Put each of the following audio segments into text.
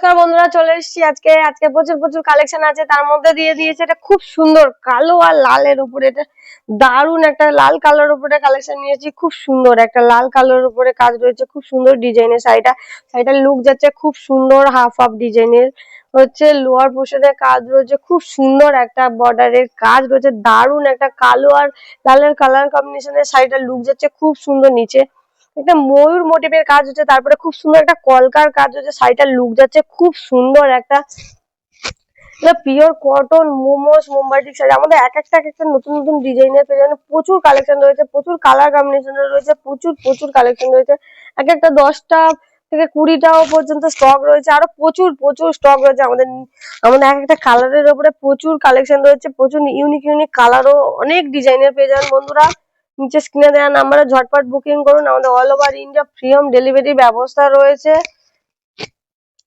নমস্কার বন্ধুরা, চলে এসেছি আজকে প্রচুর প্রচুর কালেকশন আছে। তার মধ্যে দিয়ে দিয়েছে এটা খুব সুন্দর কালো আর লালের উপরে, এটা দারুন একটা লাল কালার উপরে কালেকশন নিয়েছি। খুব সুন্দর একটা লাল কালার উপরে কাজ রয়েছে, খুব সুন্দর ডিজাইনের শাড়িটার লুক যাচ্ছে খুব সুন্দর। হাফ হাফ ডিজাইনের হচ্ছে লোয়ার পোর্শনের কাজ রয়েছে, খুব সুন্দর একটা বর্ডারের কাজ রয়েছে। দারুন একটা কালো আর লালের কালার কম্বিনেশনের শাড়িটার লুক যাচ্ছে খুব সুন্দর। নিচে একটা ময়ূর মোটিভের কাজ হচ্ছে, তারপরে খুব সুন্দর একটা কলকার কাজ হচ্ছে। শাড়িটার লুক যাচ্ছে খুব সুন্দর একটা পিওর কটন মোমবাটিক শাড়ি। আমাদের এক একটা নতুন নতুন ডিজাইনের পেয়ে যাবেন। প্রচুর কালেকশন রয়েছে, প্রচুর কালার কম্বিনেশনের রয়েছে, প্রচুর প্রচুর কালেকশন রয়েছে। এক একটা 10টা থেকে 20টাও পর্যন্ত স্টক রয়েছে, আরো প্রচুর প্রচুর স্টক রয়েছে। আমাদের আমাদের এক একটা কালারের উপরে প্রচুর কালেকশন রয়েছে, প্রচুর ইউনিক ইউনিক কালারও অনেক ডিজাইনের পেয়ে যাবেন বন্ধুরা। নিচে স্ক্রিনে দেওয়া নাম্বারে ঝটপট বুকিং করুন। আমাদের all over India free home delivery ব্যবস্থা রয়েছে।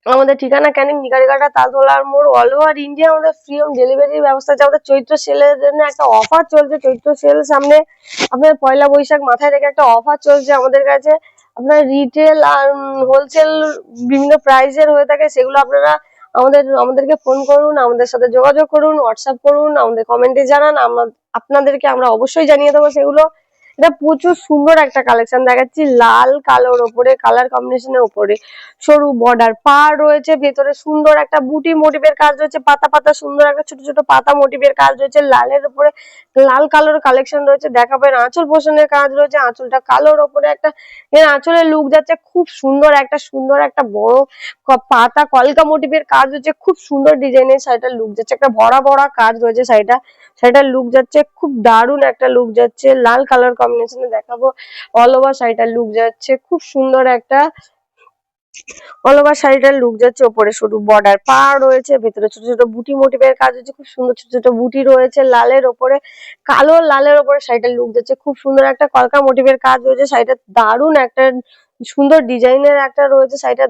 আমাদের ঠিকানা ক্যানিং নিকারিঘাটা তালতলার মোড়। অল ওভার ইন্ডিয়া আমাদের ফ্রি হোম ডেলিভারির ব্যবস্থা আছে। আমাদের চৈত্র সেলের জন্য একটা অফার চলছে। চৈত্র সেল সামনে, আপনার পয়লা বৈশাখ মাথায় রেখে একটা অফার চলছে আমাদের কাছে। আপনার রিটেল আর হোলসেল বিভিন্ন প্রাইসের হয়ে থাকে, সেগুলো আপনারা আমাদেরকে ফোন করুন, আমাদের সাথে যোগাযোগ করুন, হোয়াটসঅ্যাপ করুন, আমাদের কমেন্টে জানান। আপনাদেরকে আমরা অবশ্যই জানিয়ে দেবো সেগুলো। এটা প্রচুর সুন্দর একটা কালেকশন দেখাচ্ছি, লাল কালোর ওপরে, কালার কম্বিনেশনের উপরে সরু বর্ডার পার রয়েছে। ভেতরে সুন্দর একটা বুটি মোটিভের কাজ রয়েছে, পাতা পাতা সুন্দর একটা ছোট ছোট পাতা মোটিভের কাজ রয়েছে। লালের উপরে লাল কালোর কালেকশন রয়েছে। দেখাবেন আঁচল পোষণের কাজ রয়েছে, আঁচলটা কালোর ওপরে একটা এর আঁচলের লুক যাচ্ছে খুব সুন্দর। একটা বড় পাতা কলকা মোটিভের কাজ হচ্ছে, খুব সুন্দর ডিজাইনের শাড়িটার লুক যাচ্ছে। একটা ভরা ভরা কাজ রয়েছে শাড়িটার লুক যাচ্ছে খুব দারুণ একটা লুক যাচ্ছে। লাল কালার কম্বিনেশনে দেখাবো। অল ওভার শাড়িটার লুক যাচ্ছে খুব সুন্দর একটা অল ওভার শাড়িটার লুক যাচ্ছে। ওপরে সরু বর্ডার পার রয়েছে, ভেতরে ছোট ছোট বুটি মোটিভের কাজ হচ্ছে, খুব সুন্দর ছোট ছোট বুটি রয়েছে। লালের ওপরে কালো লালের ওপরে শাড়িটার লুক যাচ্ছে খুব সুন্দর। একটা কলকা মোটিভের কাজ রয়েছে। শাড়িটা দারুণ একটা সুন্দর ডিজাইনের একটা রয়েছে। শাড়িটা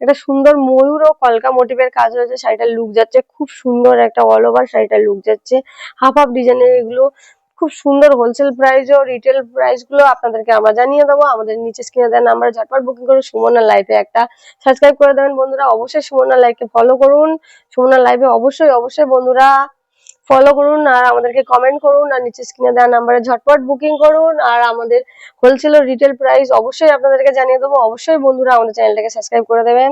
একটা সুন্দর ময়ূর ও কলকা মোটিভের কাজ রয়েছে। শাড়িটার লুক যাচ্ছে খুব সুন্দর একটা অল ওভার শাড়িটার লুক যাচ্ছে। হাফ হাফ ডিজাইনের এগুলো খুব সুন্দর। হোলসেল প্রাইস ও রিটেল প্রাইস গুলো আপনাদেরকে আমরা জানিয়ে দেবো। আমাদের নিচে স্ক্রিনে দেওয়া নাম্বারে ঝটপট বুকিং করে সুমনা লাইভে একটা সাবস্ক্রাইব করে দেবেন বন্ধুরা। অবশ্যই সুমনা লাইভকে ফলো করুন। সুমনা লাইভে অবশ্যই অবশ্যই বন্ধুরা ফলো করুন, আর আমাদেরকে কমেন্ট করুন, আর নিচে স্ক্রিনে দেওয়া নাম্বারে ঝটপট বুকিং করুন। আর আমাদের হোলসেল ও রিটেল প্রাইস অবশ্যই আপনাদেরকে জানিয়ে দেবো। অবশ্যই বন্ধুরা আমাদের চ্যানেলটাকে সাবস্ক্রাইব করে দেবেন।